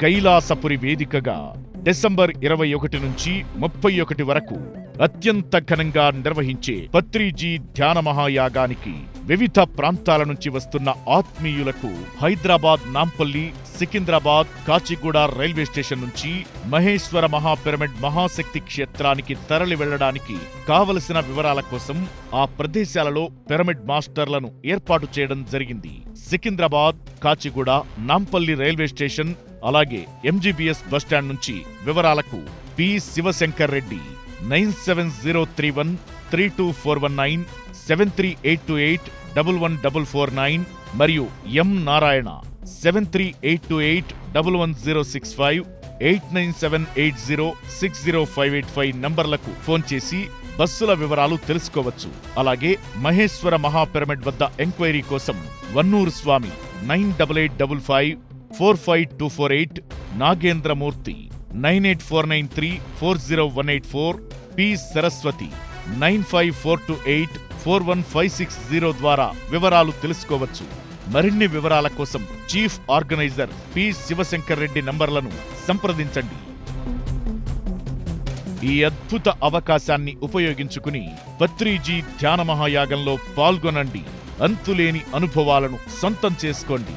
కైలాసపురి వేదికగా డిసెంబర్ 21 నుంచి 31 వరకు అత్యంత ఘనంగా నిర్వహించే పత్రిజీ ధ్యాన మహాయాగానికి వివిధ ప్రాంతాల నుంచి వస్తున్న ఆత్మీయులకు హైదరాబాద్ నాంపల్లి, సికింద్రాబాద్, కాచిగూడ రైల్వే స్టేషన్ నుంచి మహేశ్వర మహాపిరమిడ్ మహాశక్తి క్షేత్రానికి తరలి వెళ్లడానికి కావలసిన వివరాల కోసం ఆ ప్రదేశాలలో పిరమిడ్ మాస్టర్లను ఏర్పాటు చేయడం జరిగింది. సికింద్రాబాద్, కాచిగూడ, నాంపల్లి రైల్వే స్టేషన్ అలాగే ఎంజీబీఎస్ బస్టాండ్ నుంచి వివరాలకు పి శివశంకర్ రెడ్డి 9703132419 7382811449 మరియు ఎం నారాయణ 7382811065 8978060585 నంబర్లకు ఫోన్ చేసి బస్సుల వివరాలు తెలుసుకోవచ్చు. అలాగే మహేశ్వర మహాపిరమిడ్ వద్ద ఎంక్వైరీ కోసం వన్నూరు స్వామి 9855545248, నాగేంద్రమూర్తి 984934018 పి సరస్వతి 9542841560 ద్వారా వివరాలు తెలుసుకోవచ్చు. మరిన్ని వివరాల కోసం chief organizer P Shivashankar Reddy నంబర్లను సంప్రదించండి. ఈ అద్భుత అవకాశాన్ని ఉపయోగించుకుని పత్రిజీ ధ్యాన మహాయాగంలో పాల్గొనండి. అంతులేని అనుభవాలను సొంతం చేసుకోండి.